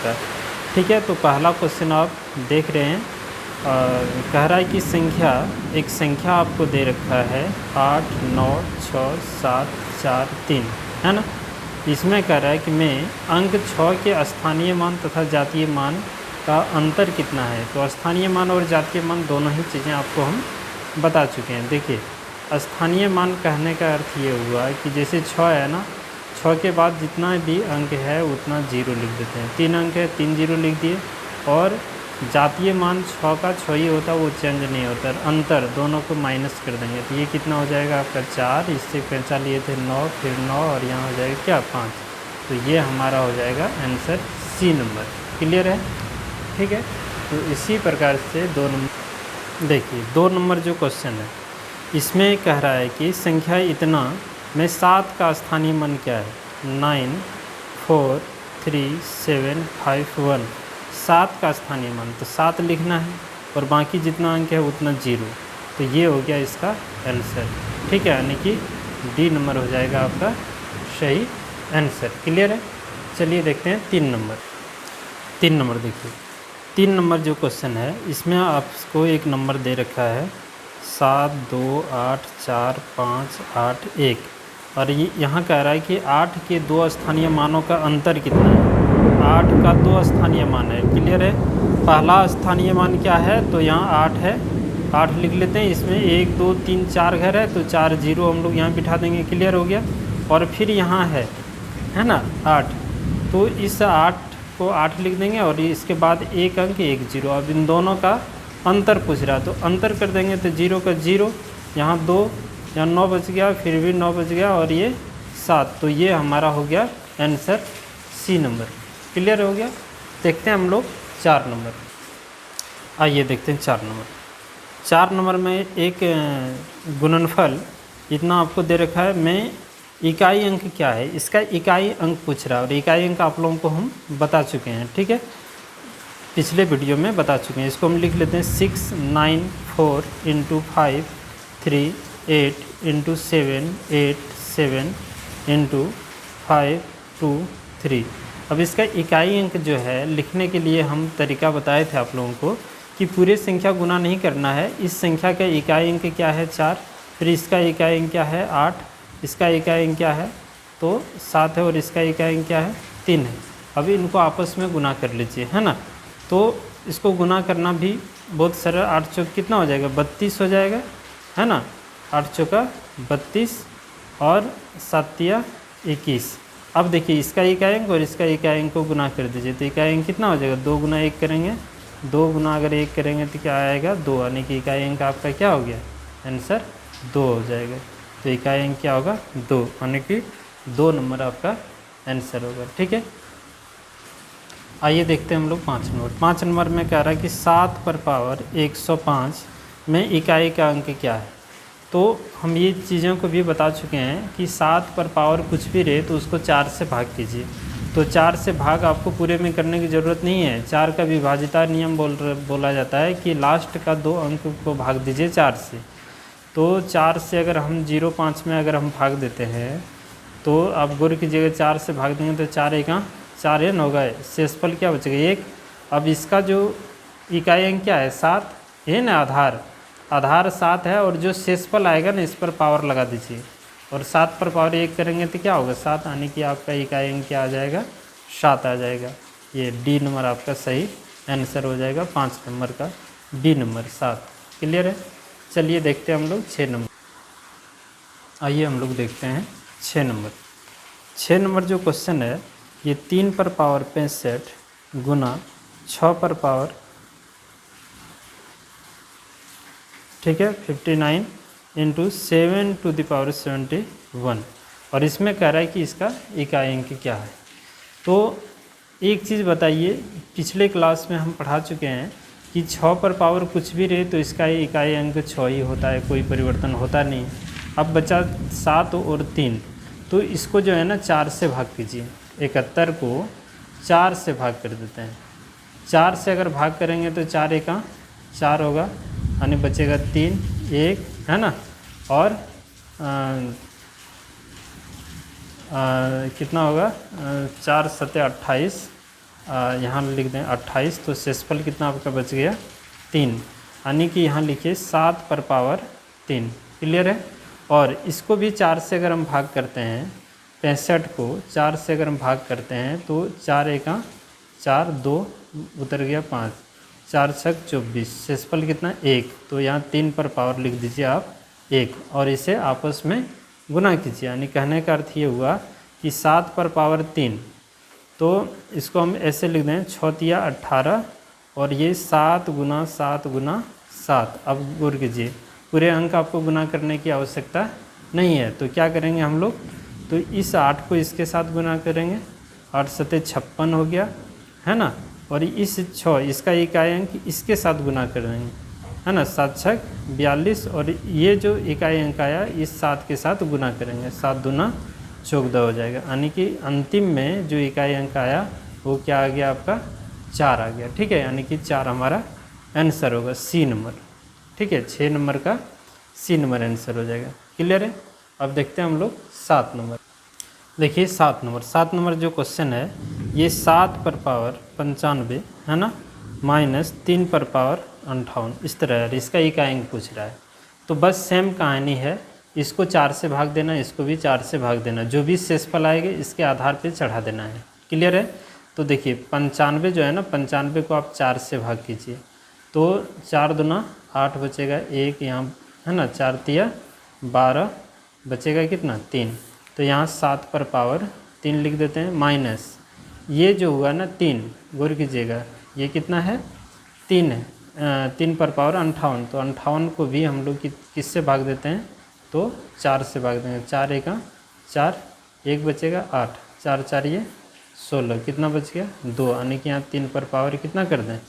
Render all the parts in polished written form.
सकता है। ठीक है, तो पहला क्वेश्चन आप देख रहे हैं, कह रहा है कि एक संख्या आपको दे रखा है 8, 9, 6, 7, 4, 3, है ना। इसमें कह रहा है कि मैं अंक 6 के स्थानीय मान तथा जातीय मान का अंतर कितना है। तो स्थानीय मान और जातीय मान दोनों ही चीज़ें आपको हम बता चुके हैं। देखिए, स्थानीय मान कहने का अर्थ ये हुआ कि जैसे 6 है ना, 6 के बाद जितना भी अंक है उतना 0 लिख देते हैं। 3 अंक है, 3 0 लिख दिए। और जातीय मान 6 का 6 ही होता, वो चेंज नहीं होता, अंतर दोनों को माइनस कर देंगे। तो ये कितना हो जाएगा आपका 4, इससे पैंचा लिए थे 9, फिर 9 और यहाँ हो जाएगा क्या 5। तो ये हमारा हो जाएगा आंसर सी नंबर। क्लियर है? ठीक है, तो इसी प्रकार से 2 नंबर देखिए, 2 नंबर जो क्वेश्चन है इसमें कह रहा है कि संख्या इतना में 7 का स्थानीय मान क्या है। 9, 4, 3, 7, 5, 1, 7 का स्थानीय मान, तो 7 लिखना है और बाकी जितना अंक है उतना 0। तो ये हो गया इसका आंसर। ठीक है, यानी कि डी नंबर हो जाएगा आपका सही आंसर। क्लियर है? चलिए देखते हैं 3 नंबर। 3 नंबर देखिए, 3 नंबर जो क्वेश्चन है इसमें आपको एक नंबर दे रखा है 7, 2, 8, 4, 5, 8, 1 और ये यहाँ कह रहा है कि 8 के 2 स्थानीय मानों का अंतर कितना है। 8 का 2 स्थानीय मान है। क्लियर है? पहला स्थानीय मान क्या है, तो यहाँ 8 है, 8 लिख लेते हैं। इसमें 1, 2, 3, 4 घर है, तो 4 0 हम लोग यहाँ बिठा देंगे। क्लियर हो गया? और फिर यहाँ है ना 8, तो इस 8 को 8 लिख देंगे और इसके बाद एक अंक 1 0। अब इन दोनों का अंतर पूछ रहा है, तो अंतर कर देंगे। तो 0 का 0, यहाँ 2, यहाँ 9 बच गया, फिर भी 9 बच गया और ये 7। तो ये हमारा हो गया आंसर सी नंबर। क्लियर हो गया? देखते हैं हम लोग 4 नंबर। आइए देखते हैं 4 नंबर। 4 नंबर में एक गुणनफल इतना आपको दे रखा है, मैं इकाई अंक क्या है, इसका इकाई अंक पूछ रहा है। और इकाई अंक आप लोगों को हम बता चुके हैं। ठीक है, पिछले वीडियो में बता चुके हैं। इसको हम लिख लेते हैं 6, 9, 4 × 5, 3, 8 × 7, 8, 7 × 5, 2, 3। अब इसका इकाई अंक जो है लिखने के लिए हम तरीका बताए थे आप लोगों को कि पूरे संख्या गुना नहीं करना है। इस संख्या का इकाई अंक क्या है 4, फिर इसका इकाई अंक क्या है 8, इसका इकाई अंक क्या है तो 7 है और इसका इकाई अंक क्या है 3 है। अभी इनको आपस में गुना कर लीजिए, है ना। तो इसको गुना करना भी बहुत सरल। 8 चौक कितना हो जाएगा 32 हो जाएगा, है ना। 8 चौका 32 और 7 तिया 21। अब देखिए इसका इकाई अंक और इसका इकाई अंक को गुना कर दीजिए, तो इकाई अंक कितना हो जाएगा 2 गुना 1 करेंगे, 2 गुना अगर 1 करेंगे तो क्या आएगा 2, यानी कि इकाई अंक आपका क्या हो गया आंसर 2 हो जाएगा। तो इकाई अंक क्या होगा 2, यानी कि 2 नंबर आपका आंसर होगा। ठीक है, आइए देखते हैं हम लोग 5 नंबर। 5 नंबर में कह रहा है कि 7 पर पावर 105 में इकाई का अंक क्या है। तो हम ये चीज़ों को भी बता चुके हैं कि 7 पर पावर कुछ भी रहे तो उसको 4 से भाग कीजिए। तो 4 से भाग आपको पूरे में करने की ज़रूरत नहीं है। 4 का विभाजिता नियम बोला जाता है कि लास्ट का 2 अंक को भाग दीजिए 4 से। तो 4 से अगर हम 0.5 में अगर हम भाग देते हैं तो आप गुर की जगह 4 से भाग देंगे तो 4 1 4 न होगा, शेषफल क्या बचेगा 1। अब इसका जो इकाई अंक क्या है 7 है ना, आधार 7 है और जो शेषफल आएगा ना इस पर पावर लगा दीजिए और 7 पर पावर 1 करेंगे तो क्या होगा 7, यानी कि आपका इकाई अंक क्या आ जाएगा 7 आ जाएगा। ये डी नंबर आपका सही आंसर हो जाएगा 5 नंबर का, डी नंबर 7। क्लियर है? चलिए देखते हैं हम लोग 6 नंबर। आइए हम लोग देखते हैं 6 नंबर। 6 नंबर जो क्वेश्चन है ये 3 पर पावर 65 गुना 6 पर पावर, ठीक है 59 × 7 टू द पावर 71। और इसमें कह रहा है कि इसका इकाई अंक क्या है। तो एक चीज़ बताइए, पिछले क्लास में हम पढ़ा चुके हैं कि 6 पर पावर कुछ भी रहे तो इसका इकाई अंक 6 ही होता है, कोई परिवर्तन होता नहीं। अब बचा 7 और 3, तो इसको जो है ना 4 से भाग कीजिए। 71 को 4 से भाग कर देते हैं। 4 से अगर भाग करेंगे तो 4 1 4 होगा, यानी बचेगा 3 1, है ना। और कितना होगा 4 7 28, यहाँ लिख दें 28, तो शेषफल कितना आपका बच गया 3, यानी कि यहाँ लिखिए 7 पर पावर 3। क्लियर है। और इसको भी 4 से अगर हम भाग करते हैं, 65 को 4 से अगर हम भाग करते हैं तो 4 एका 4, 2 उतर गया 5, 4 छक 24, शेषफल कितना 1। तो यहाँ 3 पर पावर लिख दीजिए आप 1 और इसे आपस में गुना कीजिए। यानी कहने का अर्थ ये हुआ कि 7 पर पावर 3, तो इसको हम ऐसे लिख दें 6 तिया 18 और ये 7 गुना 7 गुना 7। अब गौर कीजिए, पूरे अंक आपको गुना करने की आवश्यकता नहीं है, तो क्या करेंगे हम लोग, तो इस 8 को इसके साथ गुना करेंगे, 8 सते 56 हो गया है ना, और इस 6 इसका इकाई अंक इसके साथ गुना करेंगे है ना, 7 छक 42, और ये जो इकाई अंक आया इस 7 के साथ गुना करेंगे, 7 दूना 14 हो जाएगा। यानी कि अंतिम में जो इकाई अंक आया वो क्या आ गया आपका 4 आ गया। ठीक है, यानी कि 4 हमारा आंसर होगा, सी नंबर। ठीक है, 6 नंबर का सी नंबर आंसर हो जाएगा। क्लियर है। अब देखते हैं हम लोग 7 नंबर। देखिए 7 नंबर जो क्वेश्चन है ये 7 पर पावर 95 है ना, माइनस 3 पर पावर 58, इस तरह है। इसका इकाई अंक पूछ रहा है, तो बस सेम कहानी है, इसको 4 से भाग देना, इसको भी 4 से भाग देना, जो भी शेषफल आएगा इसके आधार पे चढ़ा देना है। क्लियर है। तो देखिए 95 जो है ना, 95 को आप 4 से भाग कीजिए, तो 4 दूना 8 बचेगा, 1 यहाँ है ना, 4 तिया 12 बचेगा कितना 3, तो यहाँ 7 पर पावर 3 लिख देते हैं, माइनस ये जो हुआ ना 3, गौर कीजिएगा ये कितना है 3 है, 3 पर पावर 58, तो 58 को भी हम लोग किससे भाग देते हैं, तो 4 से भाग देंगे, 4 एका 4, 1 बचेगा 8, 4 4 ये 16, कितना बच गया 2, यानी कि यहाँ 3 पर पावर कितना कर दें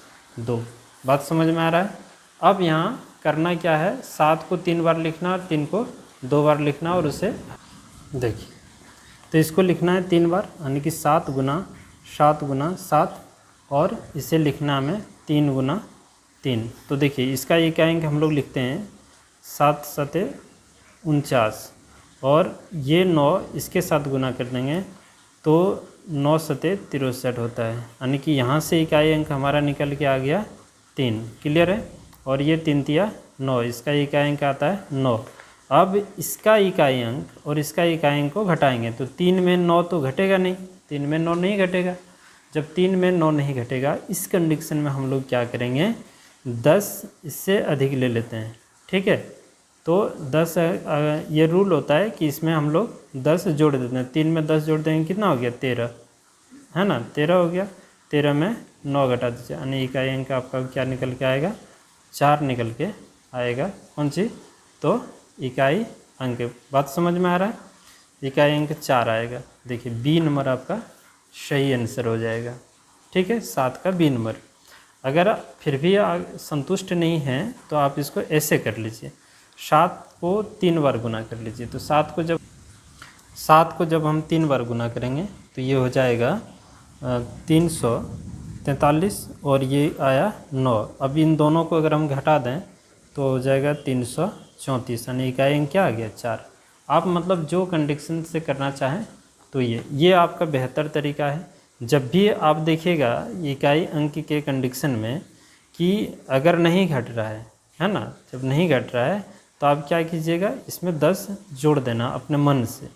2। बात समझ में आ रहा है। अब यहाँ करना क्या है, 7 को 3 बार लिखना और 3 को 2 बार लिखना, और उसे देखिए तो इसको लिखना है 3 बार, यानी कि 7 गुना 7, और इसे लिखना हमें 3 गुना 3। तो देखिए इसका इकाई अंक हम लोग लिखते हैं 7 सते 49, और ये 9 इसके साथ गुना कर देंगे तो 9 सते 63 होता है, यानी कि यहाँ से इकाई अंक हमारा निकल के आ गया 3। क्लियर है। और ये 3 तिया 9, इसका इकाई अंक आता है 9। अब इसका इकाई अंक और इसका इकाई अंक को घटाएंगे, तो 3 में 9 तो घटेगा नहीं, 3 में 9 नहीं घटेगा। जब 3 में 9 नहीं घटेगा, इस कंडीशन में हम लोग क्या करेंगे, 10 इससे अधिक ले लेते हैं। ठीक है, तो 10 ये रूल होता है कि इसमें हम लोग 10 जोड़ देते हैं, 3 में 10 जोड़ देंगे कितना हो गया 13 है ना, 13 हो गया, 13 में 9 घटा दीजिए, यानी इकाई अंक आपका क्या निकल के आएगा 4 निकल के आएगा। कौन सी, तो इकाई अंक। बात समझ में आ रहा है, इकाई अंक 4 आएगा। देखिए बी नंबर आपका सही आंसर हो जाएगा। ठीक है, 7 का बी नंबर। अगर फिर भी संतुष्ट नहीं हैं तो आप इसको ऐसे कर लीजिए, 7 को 3 बार गुना कर लीजिए, तो 7 को जब हम 3 बार गुना करेंगे तो ये हो जाएगा 343, और ये आया 9। अब इन दोनों को अगर हम घटा दें तो हो जाएगा 334, यानी इकाई अंक क्या आ गया 4। आप मतलब जो कंडीशन से करना चाहें तो ये आपका बेहतर तरीका है। जब भी आप देखिएगा इकाई अंक के कंडीशन में कि अगर नहीं घट रहा है ना, जब नहीं घट रहा है तो आप क्या कीजिएगा, इसमें 10 जोड़ देना अपने मन से।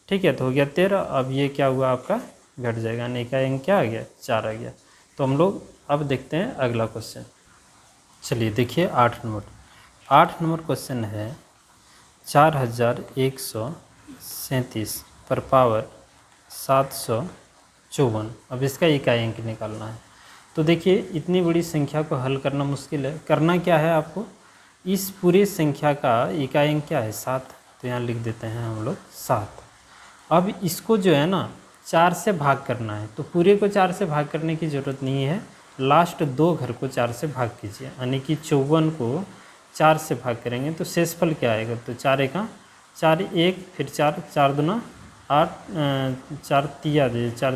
ठीक है, तो हो गया 13। अब ये क्या हुआ आपका घट जाएगा, यानी इकाई अंक क्या आ गया 4 आ गया। तो हम लोग अब देखते हैं अगला क्वेश्चन। चलिए देखिए 8 नंबर क्वेश्चन है 4137 पर पावर 754। अब इसका इकाई अंक निकालना है। तो देखिए इतनी बड़ी संख्या को हल करना मुश्किल है। करना क्या है आपको, इस पूरी संख्या का इकाई अंक क्या है 7, तो यहाँ लिख देते हैं हम लोग 7। अब इसको जो है ना 4 से भाग करना है, तो पूरे को 4 से भाग करने की ज़रूरत नहीं है, लास्ट 2 घर को 4 से भाग कीजिए, यानी कि 54 को 4 से भाग करेंगे तो शेषफल क्या आएगा, तो 4 एका 4, 1 फिर 4, 4 दूना 8, 4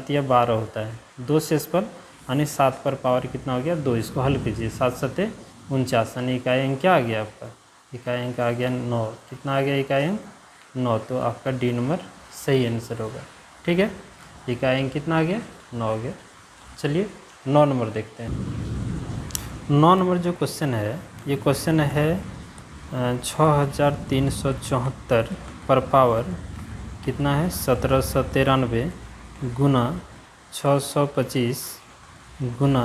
तिया 12 होता है, 2 शेषफल, यानी 7 पर पावर कितना हो गया 2। इसको हल कीजिए, 7 सते 49, यानी इकाई अंक क्या आ गया आपका, इकाई अंक आ गया 9। कितना आ गया इकाई अंक 9, तो आपका डी नंबर सही आंसर होगा। ठीक है, इकाई अंक कितना आ गया 9 हो गया। चलिए 9 नंबर देखते हैं। 9 नंबर जो क्वेश्चन है, ये क्वेश्चन है 6374 पर पावर कितना है 1793 गुना 625 गुना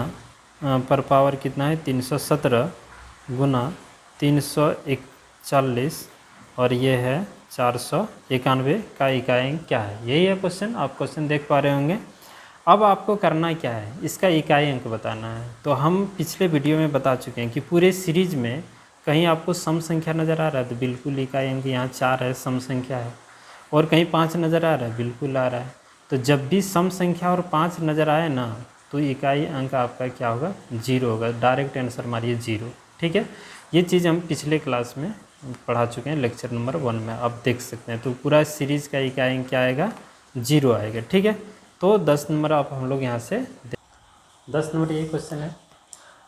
पर पावर कितना है 317 गुना 341 और ये है 491 का इकाई अंक क्या है। यही है क्वेश्चन, आप क्वेश्चन देख पा रहे होंगे। अब आपको करना क्या है, इसका इकाई अंक बताना है। तो हम पिछले वीडियो में बता चुके हैं कि पूरे सीरीज में कहीं आपको सम संख्या नज़र आ रहा है तो बिल्कुल इकाई अंक यहाँ 4 है, सम संख्या है। और कहीं 5 नज़र आ रहा है, बिल्कुल आ रहा है। तो जब भी सम संख्या और 5 नज़र आए ना, तो इकाई अंक आपका क्या होगा 0 होगा। डायरेक्ट आंसर मारिए 0। ठीक है, ये चीज़ हम पिछले क्लास में पढ़ा चुके हैं, लेक्चर नंबर 1 में आप देख सकते हैं। तो पूरा सीरीज़ का इकाई अंक क्या आएगा 0 आएगा। ठीक है, तो 10 नंबर आप हम लोग यहाँ से 10 नंबर यही क्वेश्चन है।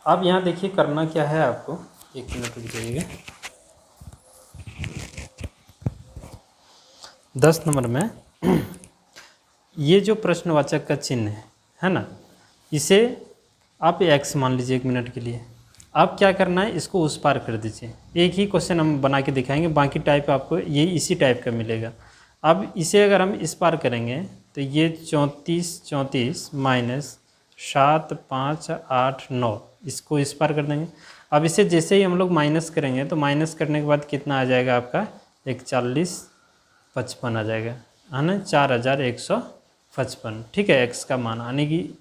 अब यहाँ देखिए करना क्या है आपको, 1 मिनट रुक जाइएगा। 10 नंबर में ये जो प्रश्नवाचक का चिन्ह है ना, इसे आप x मान लीजिए 1 मिनट के लिए। अब क्या करना है, इसको उस पार कर दीजिए। एक ही क्वेश्चन हम बना के दिखाएंगे, बाकी टाइप आपको ये इसी टाइप का मिलेगा। अब इसे अगर हम इस पार करेंगे तो ये 34 माइनस 7 5 8 9, इसको इस पार कर देंगे। अब इसे जैसे ही हम लोग माइनस करेंगे तो माइनस करने के बाद कितना आ जाएगा आपका 4155 आ जाएगा, है ना, 4155। ठीक है, x का मान आने की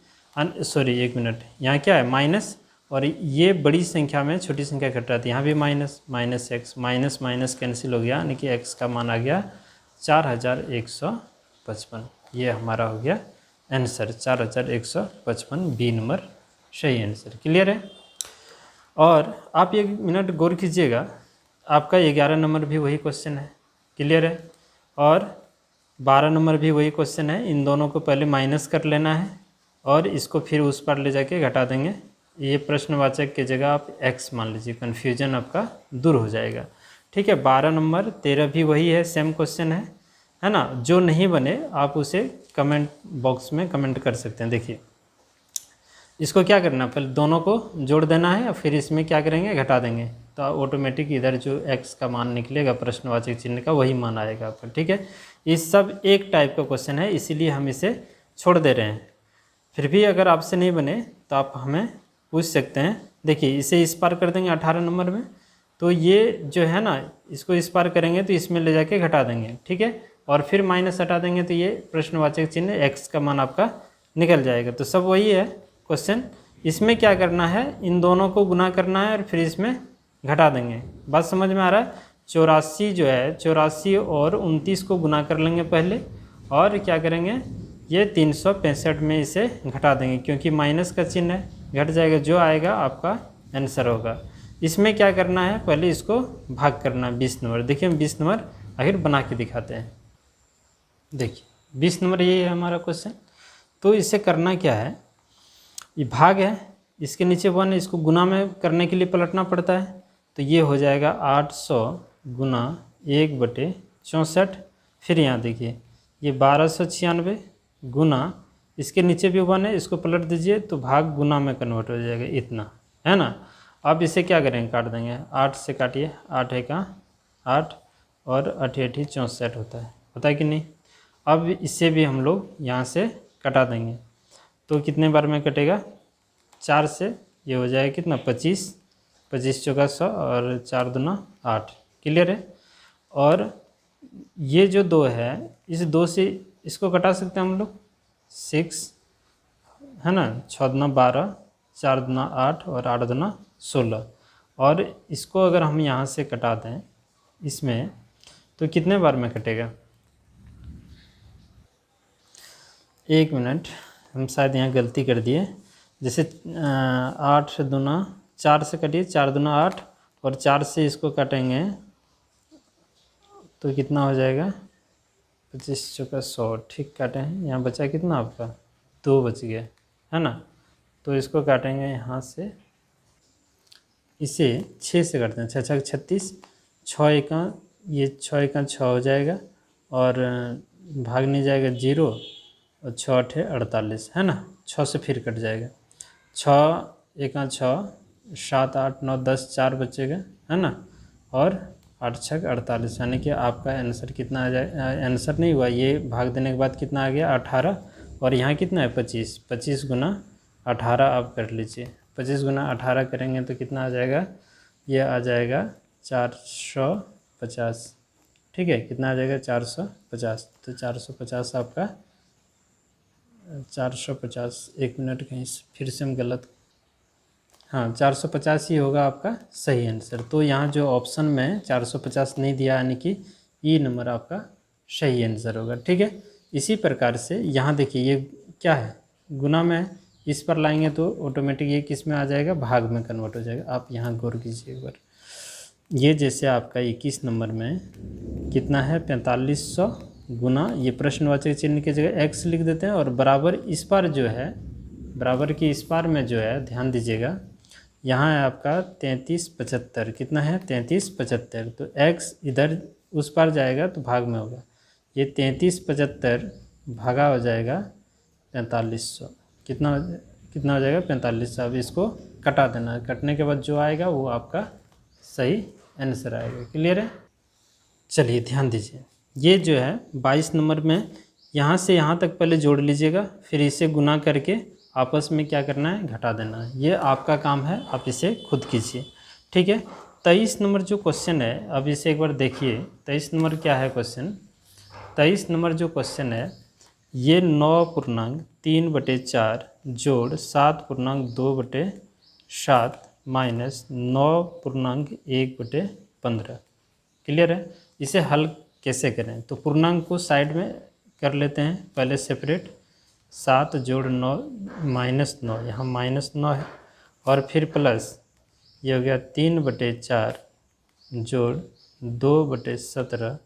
सॉरी 1 मिनट, यहाँ क्या है माइनस, और ये बड़ी संख्या में छोटी संख्या घट रहा थी, यहाँ भी minus minus x, minus minus cancel हो गया, यानी कि x का मान आ गया 4155। ये हमारा हो गया आंसर 4155, बी नंबर सही आंसर। क्लियर है। और आप 1 मिनट गौर कीजिएगा, आपका 11 नंबर भी वही क्वेश्चन है। क्लियर है। और 12 नंबर भी वही क्वेश्चन है। इन दोनों को पहले माइनस कर लेना है और इसको फिर उस पर ले जाके घटा देंगे। ये प्रश्नवाचक की जगह आप x मान लीजिए, कन्फ्यूजन आपका दूर हो जाएगा। ठीक है, 12 नंबर 13 भी वही है, सेम क्वेश्चन है ना। जो नहीं बने आप उसे कमेंट बॉक्स में कमेंट कर सकते हैं। देखिए इसको क्या करना, पहले दोनों को जोड़ देना है और फिर इसमें क्या करेंगे घटा देंगे, तो ऑटोमेटिक इधर जो x का मान निकलेगा प्रश्नवाचक चिन्ह का वही मान आएगा आपका। ठीक है, ये सब एक टाइप का क्वेश्चन है, इसीलिए हम इसे छोड़ दे रहे हैं। फिर भी अगर आपसे नहीं बने तो आप हमें पूछ सकते हैं। देखिए इसे इस पार कर देंगे 18 नंबर में, तो ये जो है ना इसको इस पार करेंगे तो इसमें ले जाके घटा देंगे। ठीक है, और फिर माइनस हटा देंगे तो ये प्रश्नवाचक चिन्ह x का मान आपका निकल जाएगा। तो सब वही है क्वेश्चन। इसमें क्या करना है, इन दोनों को गुना करना है और फिर इसमें घटा देंगे। बात समझ में आ रहा है। 84 जो है, 84 और 29 को गुना कर लेंगे पहले, और क्या करेंगे ये 365 में इसे घटा देंगे, क्योंकि माइनस का चिन्ह है, घट जाएगा, जो आएगा आपका आंसर होगा। इसमें क्या करना है, पहले इसको भाग करना है 20 नंबर। देखिए हम 20 नंबर आखिर बना के दिखाते हैं। देखिए 20 नंबर यही है हमारा क्वेश्चन। तो इसे करना क्या है, ये भाग है, इसके नीचे 1 है, इसको गुना में करने के लिए पलटना पड़ता है। तो ये हो जाएगा 800 गुना 1/64। फिर यहाँ देखिए ये 1296 गुना, इसके नीचे भी 1 है, इसको पलट दीजिए तो भाग गुना में कन्वर्ट हो जाएगा, इतना है ना। अब इसे क्या करेंगे, काट देंगे, 8 से काटिए, 8 का 8 और 8 64 होता है कि नहीं। अब इसे भी हम लोग यहाँ से कटा देंगे, तो कितने बार में कटेगा, 4 से, ये हो जाएगा कितना 25, 25 चौका 100 और 4 दूना 8। क्लियर है। और ये जो 2 है, इस 2 से इसको कटा सकते हैं हम लोग, 6 है ना, 6 दूना 12, 4 दूना 8 और 8 दूना 16। और इसको अगर हम यहाँ से कटा दें इसमें, तो कितने बार में कटेगा, 1 मिनट, हम शायद यहाँ गलती कर दिए। जैसे 8 दूना 4 से कटिए, 4 दूना 8 और 4 से इसको काटेंगे तो कितना हो जाएगा, 25 चौका 100। ठीक काटे हैं, यहाँ बचा कितना आपका 2 बच गया, है ना। तो इसको काटेंगे यहाँ से, इसे 6 से काटते हैं, 6 6 36, 6 एका, ये 6 एका 6 हो जाएगा और भाग नहीं जाएगा 0, और 6 8 48, है ना। 6 से फिर कट जाएगा, 6 1 6, 7 8 9 10, 4 बचेगा, है ना, और 8 6 48, यानी कि आपका आंसर कितना आ जाए, आंसर नहीं हुआ, ये भाग देने के बाद कितना आ गया 18, और यहाँ कितना है 25, 25 गुना 18 आप कर लीजिए, 25 गुना 18 करेंगे तो कितना आ जाएगा, ये आ जाएगा 450, ठीक है, कितना आ जाएगा 450, तो 450 आपका 450, 1 मिनट कहीं फिर से हम गलत, हाँ 450 ही होगा आपका सही आंसर। तो यहाँ जो ऑप्शन में 450 नहीं दिया, यानी कि ई नंबर आपका सही आंसर होगा, ठीक है। इसी प्रकार से यहाँ देखिए ये क्या है, गुना में है, इस पर लाएंगे तो ऑटोमेटिक ये किस में आ जाएगा, भाग में कन्वर्ट हो जाएगा। आप यहाँ गौर कीजिए एक बार, ये जैसे आपका 21 नंबर में कितना है 4500 गुना, ये प्रश्नवाचक चिन्ह की जगह x लिख देते हैं, और बराबर इस पार जो है, बराबर की इस पार में जो है, ध्यान दीजिएगा, यहाँ है आपका 3375, कितना है 3375, तो x इधर उस पार जाएगा तो भाग में होगा, ये 3375 भागा हो जाएगा 4500, कितना हो जाएगा 4500। अब इसको कटा देना, कटने के बाद जो आएगा वो आपका सही आंसर आएगा। क्लियर है? चलिए ध्यान दीजिए, ये जो है 22 नंबर में यहाँ से यहाँ तक पहले जोड़ लीजिएगा, फिर इसे गुना करके आपस में क्या करना है, घटा देना है, ये आपका काम है, आप इसे खुद कीजिए, ठीक है। 23 नंबर जो क्वेश्चन है, अब इसे एक बार देखिए, 23 नंबर क्या है क्वेश्चन, 23 नंबर जो क्वेश्चन है, ये 9.3/4 जोड़ 7.2/7 माइनस 9.1/15, क्लियर है। इसे हल कैसे करें, तो पूर्णांक को साइड में कर लेते हैं पहले सेपरेट, 7 जोड़ 9 माइनस 9, यहाँ माइनस 9 है, और फिर प्लस ये हो गया 3/4 जोड़ 2/17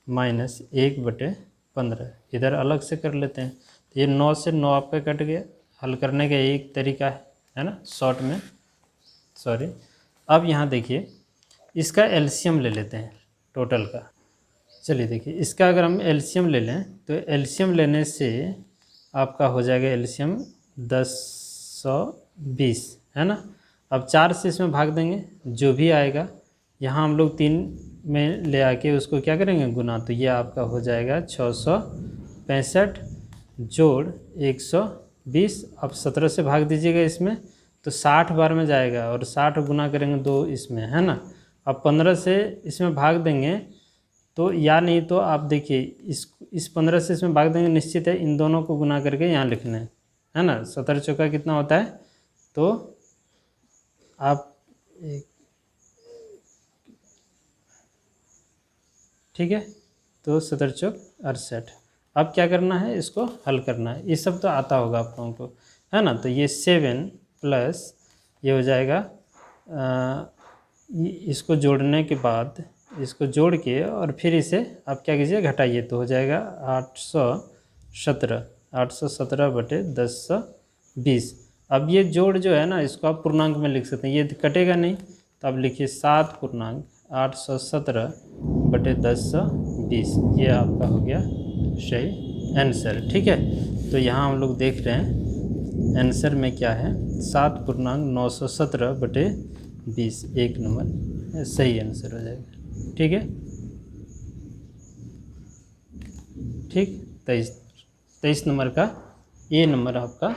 माइनस 1/15, इधर अलग से कर लेते हैं, तो ये 9 से 9 आपका कट गया, हल करने का एक तरीका है ना, शॉर्ट में, सॉरी। अब यहाँ देखिए इसका एलसीएम ले लेते हैं टोटल का, चलिए देखिए इसका अगर हम एलसीएम ले लें तो एलसीएम लेने से आपका हो जाएगा एलसीएम 1020, है ना। अब 4 से इसमें भाग देंगे, जो भी आएगा, यहाँ हम लोग 3 में ले आके उसको क्या करेंगे, गुना, तो ये आपका हो जाएगा 665 जोड़ 120, अब 17 से भाग दीजिएगा इसमें, तो 60 बार में जाएगा, और 60 गुना करेंगे 2 इसमें, है ना। अब 15 से इसमें भाग देंगे तो, या नहीं तो आप देखिए इस 15 से इसमें भाग देंगे, निश्चित है इन दोनों को गुना करके यहाँ लिखना है ना। 17 चौका कितना होता है, तो आप ठीक है, तो 17 चौक 68। अब क्या करना है, इसको हल करना है, ये सब तो आता होगा आप लोगों को, है ना। तो ये 7 प्लस ये हो जाएगा, इसको जोड़ने के बाद, इसको जोड़ के और फिर इसे आप क्या कीजिए, घटाइए, तो हो जाएगा 817/1020। अब ये जोड़ जो है ना, इसको आप पूर्णांक में लिख सकते हैं, ये कटेगा नहीं, तो आप लिखिए 7.817/1020, ये आपका हो गया सही आंसर, ठीक है। तो यहाँ हम लोग देख रहे हैं आंसर में क्या है, 7.917/20, 1 नंबर सही आंसर हो जाएगा, ठीक है। ठीक, 23 नंबर का ये नंबर आपका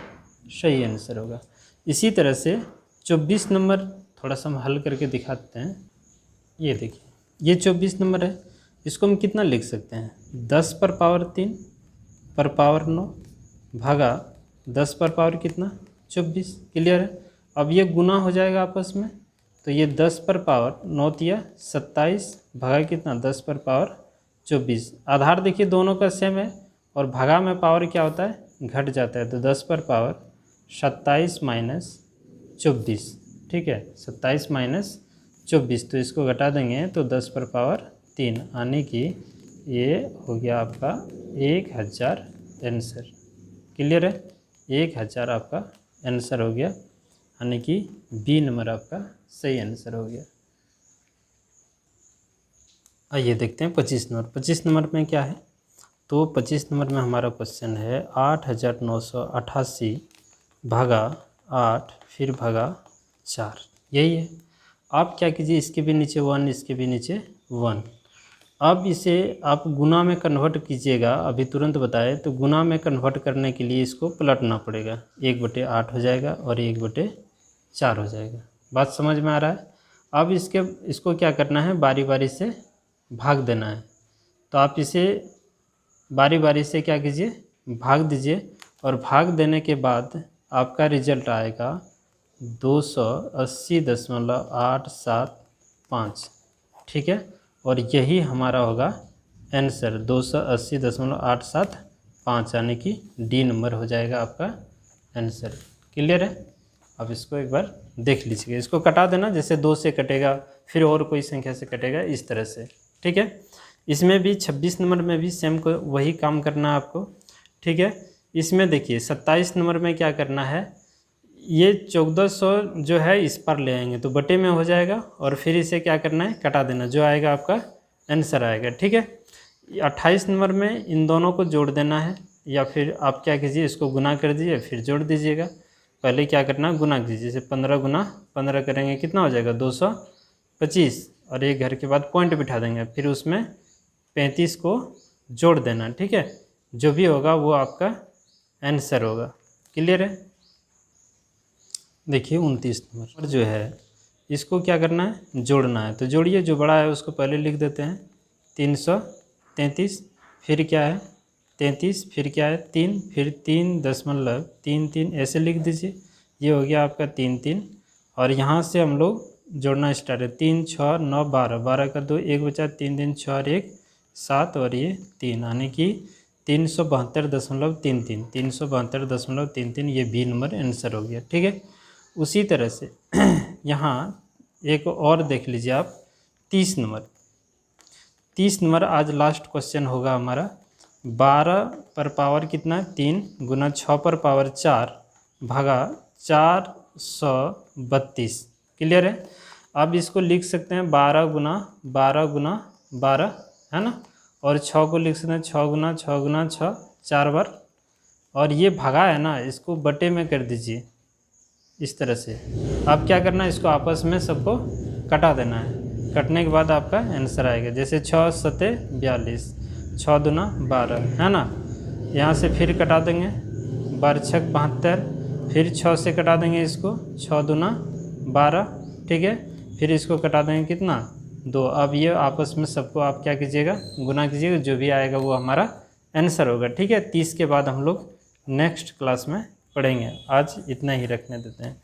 सही आंसर होगा। इसी तरह से 24 नंबर थोड़ा सा हम हल करके दिखाते हैं। ये देखिए, ये 24 नंबर है, इसको हम कितना लिख सकते हैं, 10⁻³ पर पावर 9 भागा 10 कितना 24, क्लियर है। अब ये गुना हो जाएगा आपस में, तो ये 10⁻9 या 27 भागा कितना 10⁻24। आधार देखिए दोनों का सेम है, और भागा में पावर क्या होता है, घट जाता है, तो 10⁻27 माइनस 24, ठीक है, 27 माइनस 24, तो इसको घटा देंगे तो 10⁻3, आने की ये हो गया आपका 1000 आंसर, क्लियर है। 1000 आपका आंसर हो गया, यानी कि बी नंबर आपका सही आंसर हो गया। आइए देखते हैं 25 नंबर। 25 नंबर में क्या है, तो 25 नंबर में हमारा क्वेश्चन है 8988 भागा 8 फिर भागा 4, यही है। आप क्या कीजिए, इसके भी नीचे 1, इसके भी नीचे 1। अब इसे आप गुना में कन्वर्ट कीजिएगा, अभी तुरंत बताए तो गुना में कन्वर्ट करने के लिए इसको पलटना पड़ेगा, 1/8 हो जाएगा और 1/4 हो जाएगा। बात समझ में आ रहा है? अब इसको क्या करना है, बारी बारी से भाग देना है। तो आप इसे बारी बारी से क्या कीजिए, भाग दीजिए, और भाग देने के बाद आपका रिजल्ट आएगा 280.875, ठीक है। और यही हमारा होगा आंसर, 280.875, यानी कि डी नंबर हो जाएगा आपका आंसर। क्लियर है? अब इसको एक बार देख लीजिएगा, इसको कटा देना, जैसे 2 से कटेगा फिर और कोई संख्या से कटेगा, इस तरह से, ठीक है। इसमें भी 26 नंबर में भी सेम को वही काम करना है आपको, ठीक है। इसमें देखिए 27 नंबर में क्या करना है, ये 1400 जो है इस पर ले आएंगे तो बटे में हो जाएगा, और फिर इसे क्या करना है, कटा देना, जो आएगा आपका आंसर आएगा, ठीक है। 28 नंबर में इन दोनों को जोड़ देना है, या फिर आप क्या कीजिए, इसको गुना कर दीजिए फिर जोड़ दीजिएगा। पहले क्या करना है, गुना कीजिए, जैसे 15 गुना 15 करेंगे कितना हो जाएगा, 225, और एक घर के बाद पॉइंट बिठा देंगे, फिर उसमें 35 को जोड़ देना, ठीक है। जो भी होगा वो आपका आंसर होगा। क्लियर है? देखिए 29 नंबर जो है इसको क्या करना है, जोड़ना है। तो जोड़िए, जो बड़ा है उसको पहले लिख देते हैं, 333, फिर क्या है 33, फिर क्या है 3, फिर 3.33 ऐसे लिख दीजिए। ये हो गया आपका 3 और यहाँ से हम लोग जोड़ना स्टार्ट है, 3 6 9 12, 12 का 2 1 बचा, 3 3 6 और 1 7 और ये 3, यानी कि 372.33, 372.33, ये बी नंबर आंसर हो गया, ठीक है। उसी तरह से यहाँ एक और देख लीजिए आप, 30 नंबर आज लास्ट क्वेश्चन होगा हमारा। 12 पर पावर कितना, 3 गुना 6 पर पावर 4 भागा 432। क्लियर है? अब इसको लिख सकते हैं 12 गुना 12 है ना, और 6 को लिख सकते हैं 6 गुना 6 4 बार, और ये भागा है ना, इसको बटे में कर दीजिए इस तरह से। अब क्या करना है, इसको आपस में सबको कटा देना है, कटने के बाद आपका आंसर आएगा, जैसे 6 7 42, 6 दूना 12 है ना, यहाँ से फिर कटा देंगे, 12 6 72, फिर 6 से कटा देंगे इसको, 6 दूना 12, ठीक है। फिर इसको कटा देंगे कितना, 2। अब ये आपस में सबको आप क्या कीजिएगा, गुना कीजिएगा, जो भी आएगा वो हमारा आंसर होगा, ठीक है। 30 के बाद हम लोग नेक्स्ट क्लास में पढ़ेंगे, आज इतना ही रखने देते हैं।